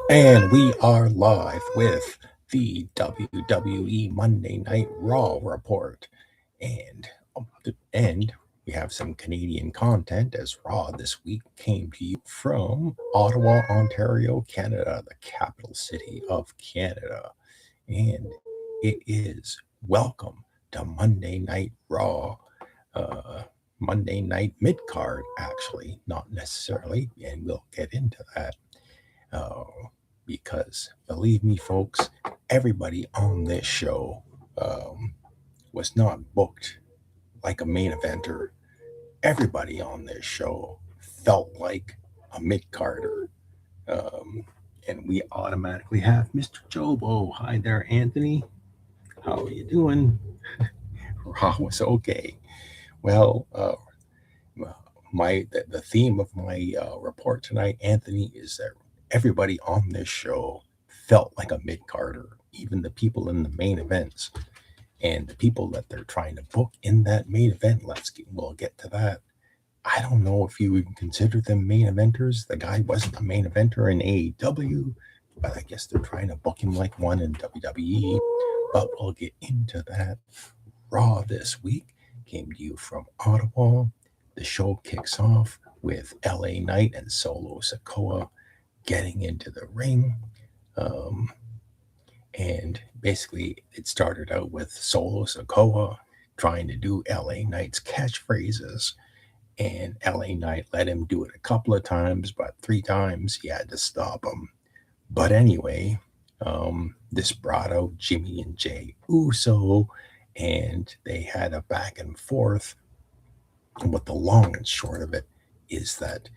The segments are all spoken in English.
And we are live with the WWE Monday Night Raw report. And and we have some Canadian content as Raw this week came to you from Ottawa, Ontario, Canada, the capital city of Canada. And it is welcome to Monday Night Raw. Monday Night Mid Card, actually, not necessarily, and we'll get into that. Uh, because believe me, folks, everybody on this show um, was not booked like a main eventer. Everybody on this show felt like a mid carder. Um, and we automatically have Mr. Jobo. Hi there, Anthony. How are you doing? Raw was okay. Well, the theme of my report tonight, Anthony, is that everybody on this show felt like a mid carder, even the people in the main events and the people that they're trying to book in that main event. We'll get to that. I don't know if you would consider them main eventers. The guy wasn't a main eventer in AEW, but I guess they're trying to book him like one in WWE. But we'll get into that. Raw this week came to you from Ottawa. The show kicks off with LA Knight and Solo Sikoa getting into the ring. Um, and basically, it started out with Solo Sikoa trying to do LA Knight's catchphrases. And LA Knight let him do it a couple of times, but 3 times he had to stop him. But anyway, this brought out Jimmy and Jay Uso, and they had a back and forth. But the long and short of it is that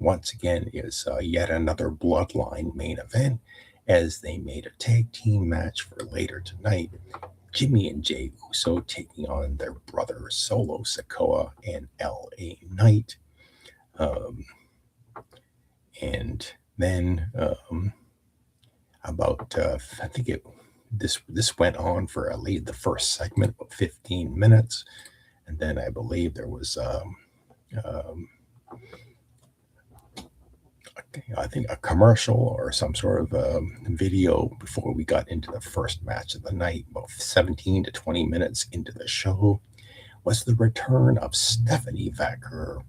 once again is yet another Bloodline main event as they made a tag team match for later tonight. Jimmy and Jay Uso taking on their brother Solo Sikoa and LA Knight. And then I think this went on for at least the first segment of 15 minutes. And then I believe there was I think a commercial or some sort of video before we got into the first match of the night. About 17 to 20 minutes into the show was the return of Stephanie Vacker.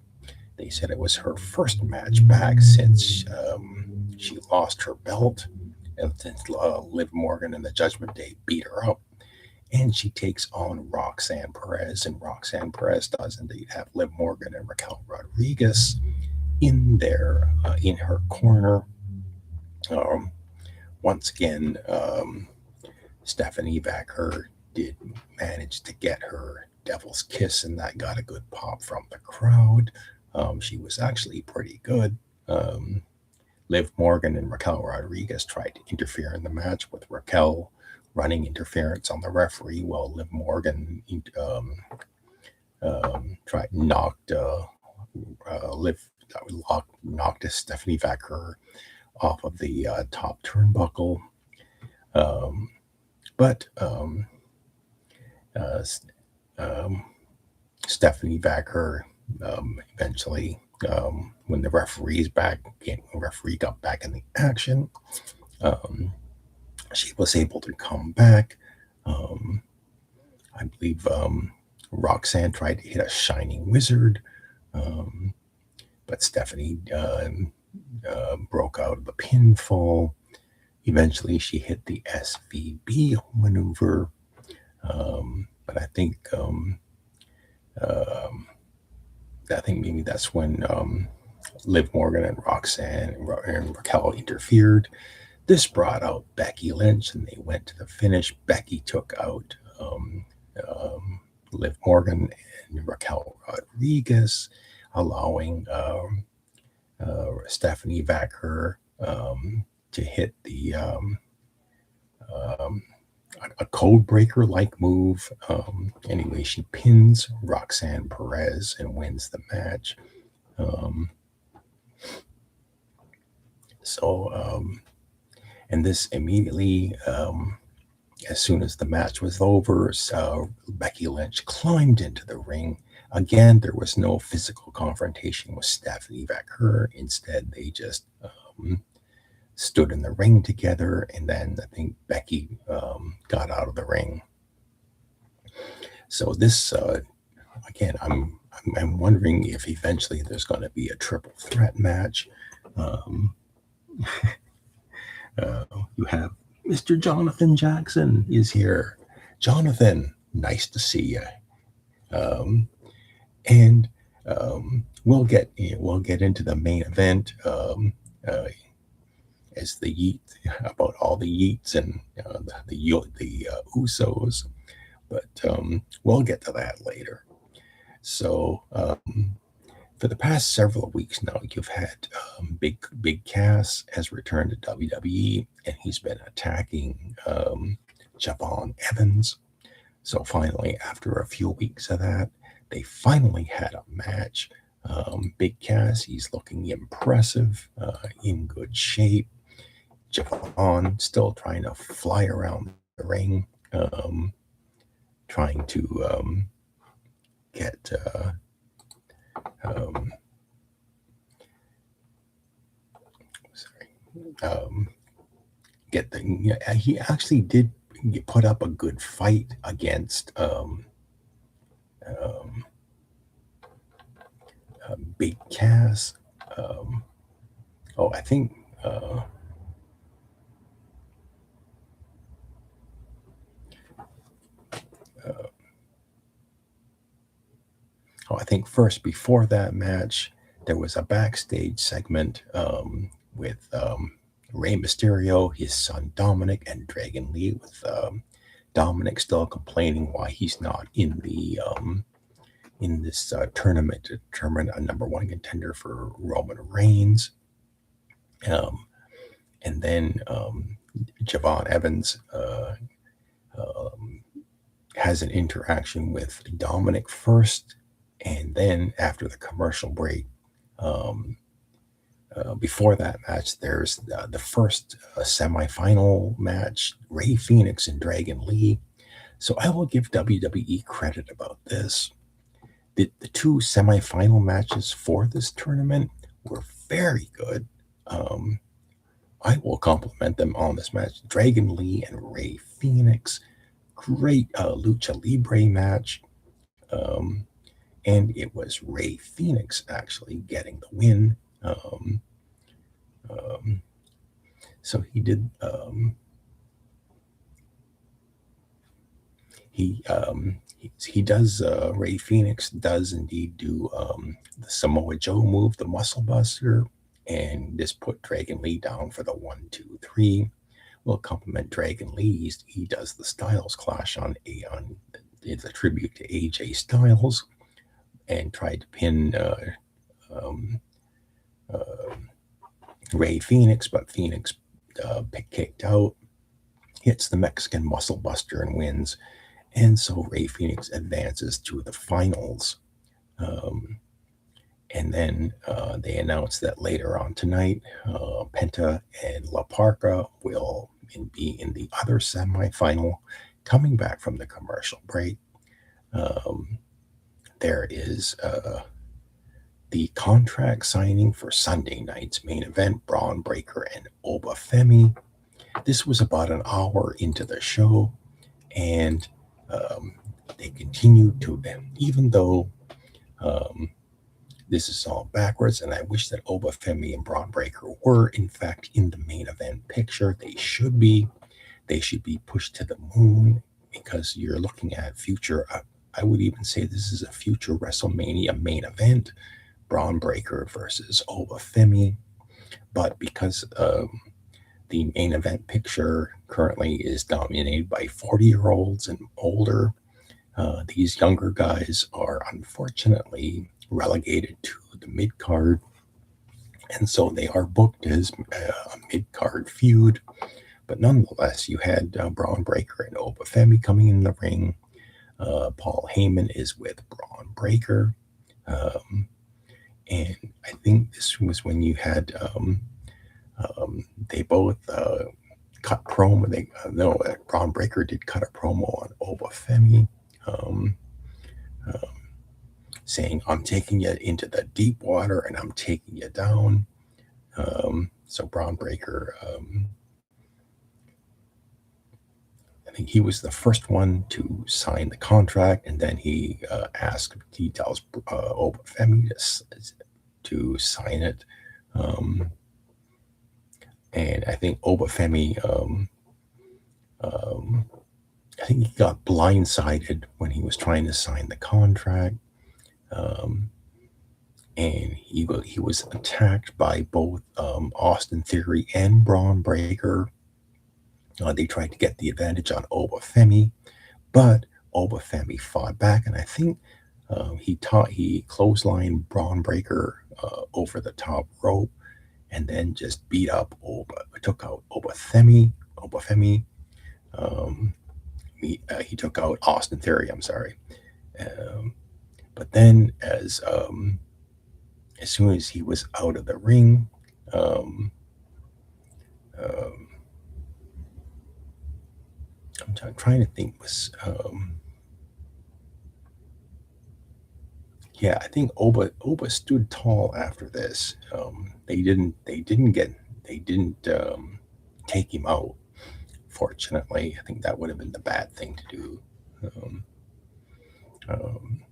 They said it was her first match back since she lost her belt, and since Liv Morgan and the Judgment Day beat her up. And she takes on Roxanne Perez, and Roxanne Perez does indeed have Liv Morgan and Raquel Rodriguez in her corner. Once again, Stephanie Vacker did manage to get her Devil's Kiss, and that got a good pop from the crowd. She was actually pretty good. Liv Morgan and Raquel Rodriguez tried to interfere in the match, with Raquel running interference on the referee, while Liv Morgan knocked Stephanie Vacker off of the top turnbuckle. But Stephanie Vacker eventually, when the referee got back in the action, she was able to come back. I believe Roxanne tried to hit a Shining Wizard, but Stephanie broke out of the pinfall. Eventually, she hit the SVB maneuver, but I think maybe that's when Liv Morgan and Roxanne and Raquel interfered. This brought out Becky Lynch, and they went to the finish. Becky took out Liv Morgan and Raquel Rodriguez, allowing Stephanie Vacker to hit a code breaker like move. Anyway, she pins Roxanne Perez and wins the match. And this immediately, as soon as the match was over, Becky Lynch climbed into the ring. Again, there was no physical confrontation with Stephanie Vacker. Instead, they just stood in the ring together, and then I think Becky got out of the ring. So this again, I'm wondering if eventually there's going to be a triple threat match. Um, you have Mr. Jonathan Jackson is here. Jonathan, nice to see you. And we'll get into the main event as the yeet about all the yeets and the Usos, but we'll get to that later. So for the past several weeks now, you've had Big Cass has returned to WWE, and he's been attacking Javon Evans. So finally, after a few weeks of that, they finally had a match. Big Cass, he's looking impressive, in good shape. Javon still trying to fly around the ring, trying to get get the. He actually did put up a good fight against Big Cass. I think. I think first, before that match, there was a backstage segment with Rey Mysterio, his son Dominic, and Dragon Lee, with Dominic still complaining why he's not in the in this tournament to determine a number one contender for Roman Reigns. And then Javon Evans has an interaction with Dominic first, and then after the commercial break, before that match, there's the first semifinal match, Rey Fenix and Dragon Lee. So I will give WWE credit about this. The two semifinal matches for this tournament were very good. I will compliment them on this match. Dragon Lee and Rey Fenix, great lucha libre match. And it was Rey Fenix actually getting the win. So he did. He does. Rey Fenix does indeed do the Samoa Joe move, the Muscle Buster, and this put Dragon Lee down for the 1, 2, 3. We'll compliment Dragon Lee. He does the Styles Clash on it's a tribute to AJ Styles, and tried to pin Rey Fenix, but Phoenix kicked out, hits the Mexican Muscle Buster and wins. And so Rey Fenix advances to the finals. And then they announced that later on tonight, Penta and La Parca will be in the other semifinal, coming back from the commercial break. There is the contract signing for Sunday night's main event, Braun Breaker and Oba Femi. This was about an hour into the show, and they continued to, even though this is all backwards, and I wish that Oba Femi and Braun Breaker were in fact in the main event picture. They should be pushed to the moon, because you're looking at future, I would even say this is a future WrestleMania main event, Braun Breaker versus Oba Femi. But because the main event picture currently is dominated by 40-year-olds and older, these younger guys are unfortunately relegated to the mid-card, and so they are booked as a mid-card feud. But nonetheless, you had Braun Breaker and Oba Femi coming in the ring. Paul Heyman is with Braun Breaker, and I think this was when you had they both cut promo. Braun Breaker did cut a promo on Oba Femi, saying, "I'm taking you into the deep water and I'm taking you down." So Braun Breaker, I think he was the first one to sign the contract, and then he tells Obafemi to sign it. And I think Obafemi, I think he got blindsided when he was trying to sign the contract. And he was attacked by both Austin Theory and Braun Breaker. They tried to get the advantage on Obafemi, but Obafemi fought back, and I think he clotheslined Braun Breaker over the top rope, and then just took out Obafemi. He took out Austin Theory. I'm sorry, but then as soon as he was out of the ring, um, I'm trying to think. Yeah, I think Oba stood tall after this. They didn't take him out. Fortunately, I think that would have been the bad thing to do. Um, um,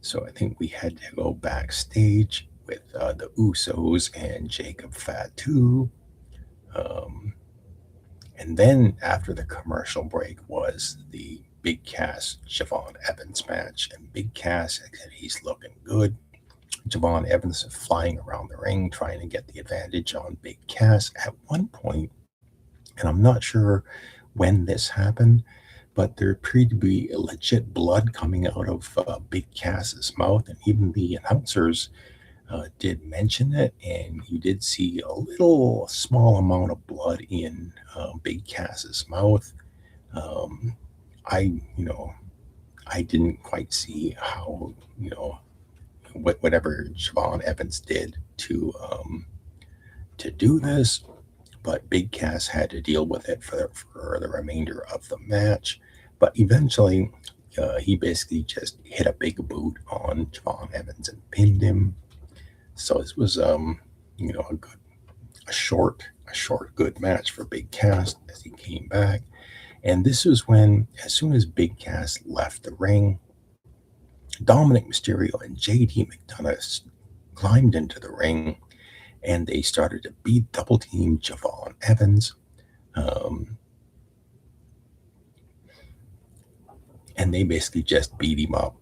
so I think we had to go backstage with the Usos and Jacob Fatu. And then after the commercial break was the Big Cass Javon Evans match. And Big Cass, he's looking good. Javon Evans is flying around the ring trying to get the advantage on Big Cass at one point, and I'm not sure when this happened, but there appeared to be legit blood coming out of Big Cass's mouth, and even the announcers did mention it, and you did see a little small amount of blood in Big Cass's mouth. Um, I, you know, I didn't quite see how, whatever Javon Evans did to do this, but Big Cass had to deal with it for the remainder of the match. But eventually, he basically just hit a big boot on Javon Evans and pinned him. So this was, a short, good match for Big Cass as he came back. And this was when, as soon as Big Cass left the ring, Dominic Mysterio and JD McDonough climbed into the ring, and they started to double team Javon Evans. And they basically just beat him up.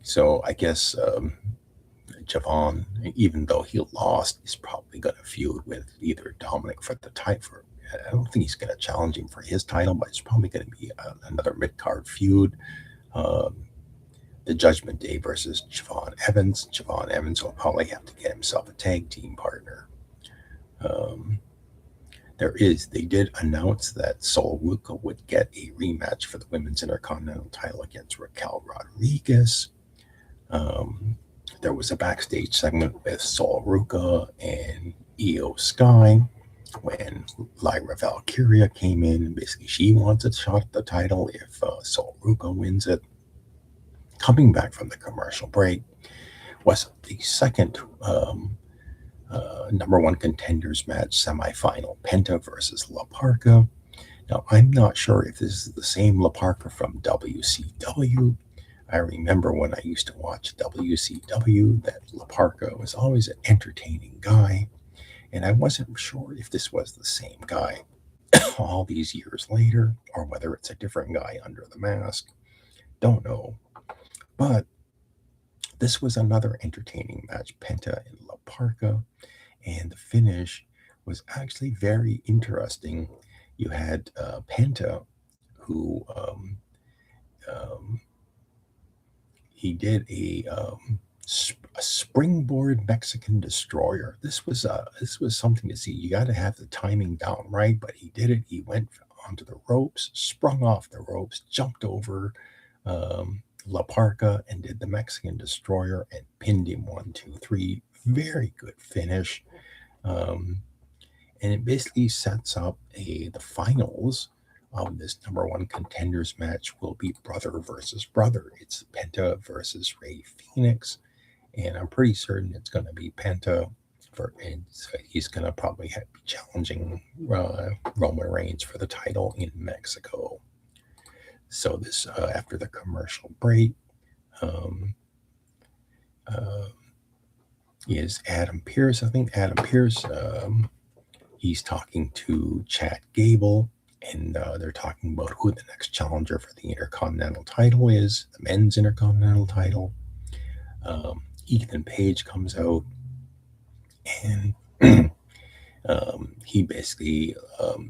So I guess Javon, even though he lost, is probably going to feud with either Dominic for the title. I don't think he's going to challenge him for his title, but it's probably going to be another mid-card feud. The Judgment Day versus Javon Evans. Javon Evans will probably have to get himself a tag team partner. They did announce that Sol Ruca would get a rematch for the Women's Intercontinental title against Raquel Rodriguez. There was a backstage segment with Sol Ruca and Io Sky when Lyra Valkyria came in, and basically she wants a shot at the title if Sol Ruca wins it. Coming back from the commercial break was the second number one contenders match semifinal, Penta versus La Parka. Now, I'm not sure if this is the same La Parka from WCW. I remember when I used to watch WCW that La Parka was always an entertaining guy, and I wasn't sure if this was the same guy all these years later, or whether it's a different guy under the mask. Don't know. But this was another entertaining match, Penta and La Parka, and the finish was actually very interesting. You had Penta, who he did a springboard Mexican destroyer. This was something to see. You got to have the timing down right, but he did it. He went onto the ropes, sprung off the ropes, jumped over La Parka, and did the Mexican destroyer and pinned him 1, 2, 3. Very good finish. And it basically sets up the finals of this number one contenders match will be brother versus brother. It's Penta versus Rey Fenix, and I'm pretty certain it's going to be Penta and so he's going to probably be challenging Roman Reigns for the title in Mexico. So this after the commercial break um, uh, is Adam Pearce. I think Adam Pearce. He's talking to Chad Gable, and they're talking about who the next challenger for the Intercontinental title is, the men's Intercontinental title. Ethan Page comes out, and he basically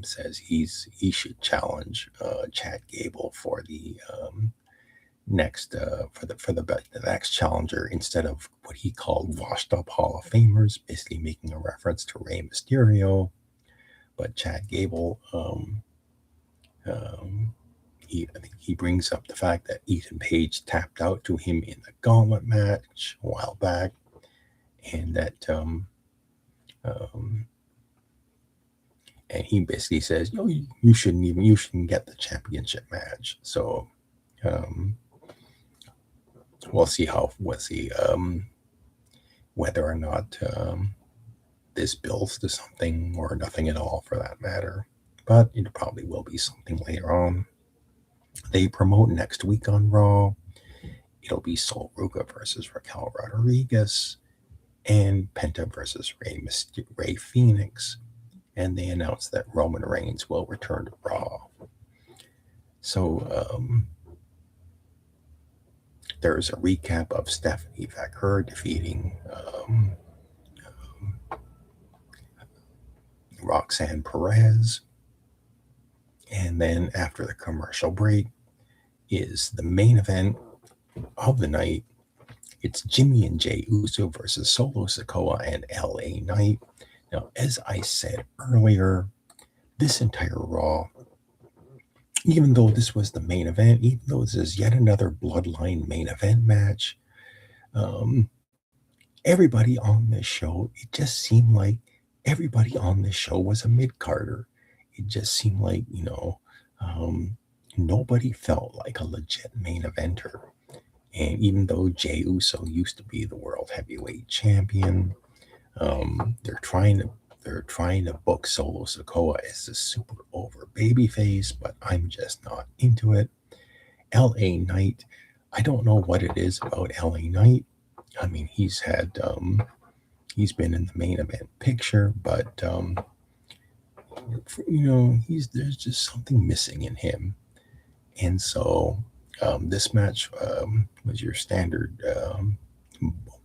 says he should challenge Chad Gable for the next for the next challenger instead of what he called washed up Hall of Famers, basically making a reference to Rey Mysterio. But Chad Gable, I think he brings up the fact that Ethan Page tapped out to him in the Gauntlet match a while back, and that and he basically says, you shouldn't get the championship match. So we'll see whether or not this builds to something or nothing at all for that matter. But it probably will be something later on. They promote next week on Raw. It'll be Sol Ruka versus Raquel Rodriguez and Penta versus Rey Fenix. And they announced that Roman Reigns will return to Raw. So there's a recap of Stephanie Vaquer defeating Roxanne Perez. And then after the commercial break is the main event of the night. It's Jimmy and Jey Uso versus Solo Sikoa and LA Knight. Now, as I said earlier, this entire Raw, even though this was the main event, even though this is yet another Bloodline main event match, everybody on this show, it just seemed like everybody on this show was a mid-carder. It just seemed like, nobody felt like a legit main eventer. And even though Jey Uso used to be the world heavyweight champion, they're trying to book Solo Sikoa as a super over babyface, but I'm just not into it. LA Knight, I don't know what it is about LA Knight. I mean, he's been in the main event picture, but there's just something missing in him. And so this match was your standard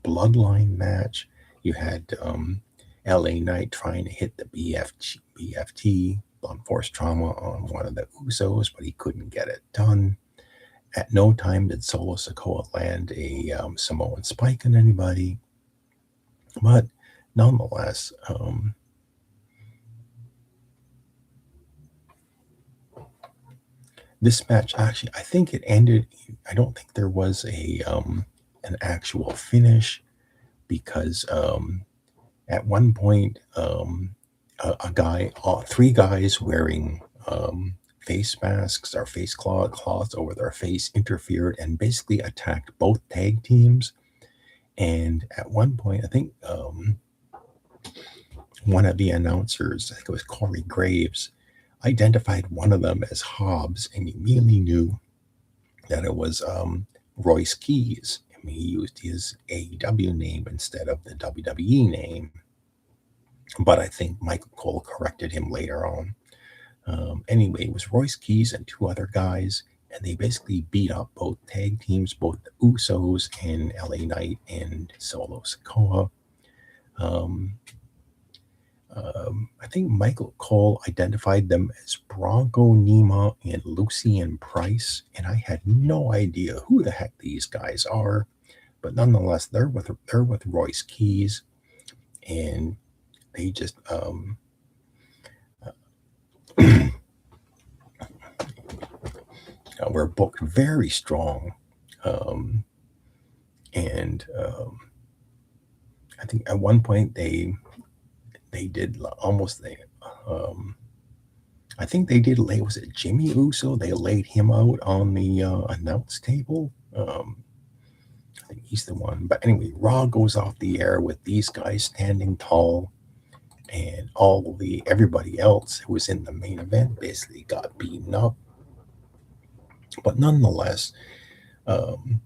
Bloodline match. You had LA Knight trying to hit the BFT, blunt force trauma, on one of the Usos, but he couldn't get it done. At no time did Solo Sikoa land a Samoan spike on anybody. But nonetheless, this match actually, I think it ended. I don't think there was an actual finish because at one point, three guys wearing face masks or face cloths over their face interfered and basically attacked both tag teams. And at one point, I think one of the announcers, I think it was Corey Graves, identified one of them as Hobbs, and immediately knew that it was Royce Keys. I mean, he used his AEW name instead of the WWE name. But I think Michael Cole corrected him later on. Anyway, it was Royce Keys and two other guys, and they basically beat up both tag teams, both the Usos and LA Knight and Solo Sikoa. I think Michael Cole identified them as Bronco Nima and Lucien Price, and I had no idea who the heck these guys are. But nonetheless, they're with Royce Keys, and they just were booked very strong, and I think at one point they did almost I think they did lay, was it Jimmy Uso? They laid him out on the announce table. I He's the one. But anyway, Raw goes off the air with these guys standing tall, and everybody else who was in the main event basically got beaten up. But nonetheless, um,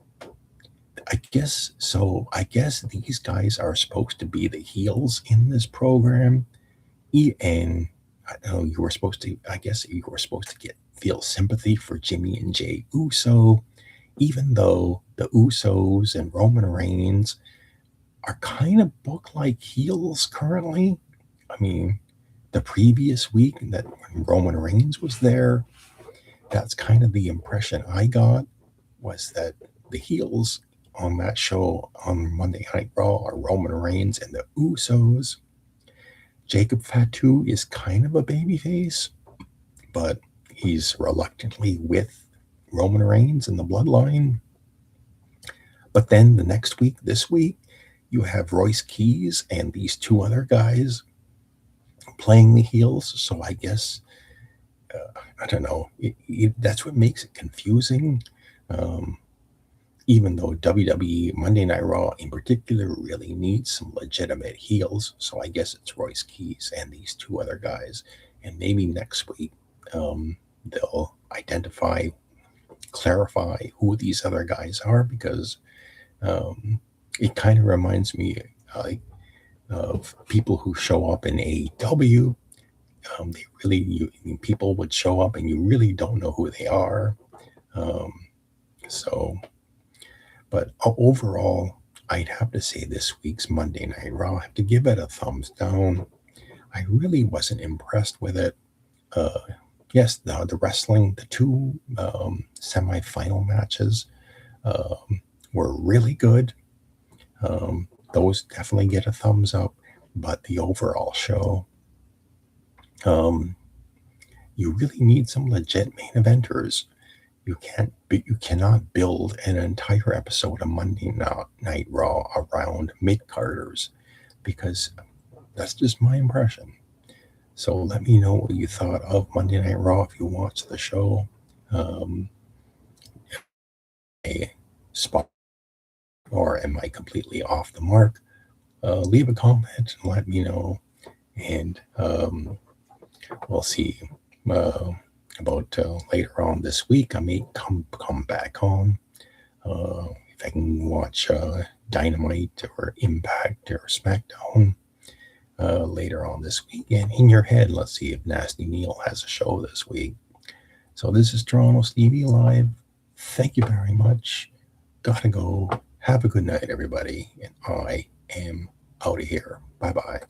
I guess so. I guess these guys are supposed to be the heels in this program, and I don't know, you were supposed to. I guess you were supposed to feel sympathy for Jimmy and Jay Uso, even though the Usos and Roman Reigns are kind of booked like heels currently. I mean, the previous week that when Roman Reigns was there, that's kind of the impression I got, was that the heels on that show on Monday Night Raw are Roman Reigns and the Usos. Jacob Fatu is kind of a babyface, but he's reluctantly with Roman Reigns in the bloodline. But then the next week, this week, you have Royce Keys and these two other guys playing the heels. So I guess, I don't know, that's what makes it confusing. Even though WWE Monday Night Raw in particular really needs some legitimate heels. So I guess it's Royce Keys and these two other guys. And maybe next week they'll clarify who these other guys are, because it kind of reminds me of people who show up in AEW. People would show up and you really don't know who they are. But overall, I'd have to say this week's Monday Night Raw, I have to give it a thumbs down. I really wasn't impressed with it. Yes, the wrestling, the two semifinal matches were really good. Those definitely get a thumbs up. But the overall show, you really need some legit main eventers. You cannot build an entire episode of Monday Night Raw around mid-carders, because that's just my impression. So let me know what you thought of Monday Night Raw if you watched the show. A spot, or am I completely off the mark? Leave a comment and let me know, and we'll see. About later on this week, I may come back on if I can watch Dynamite or Impact or SmackDown later on this week. And in your head, let's see if Nasty Neil has a show this week. So this is Toronto Stevie Live. Thank you very much. Gotta go. Have a good night, everybody. And I am out of here. Bye-bye.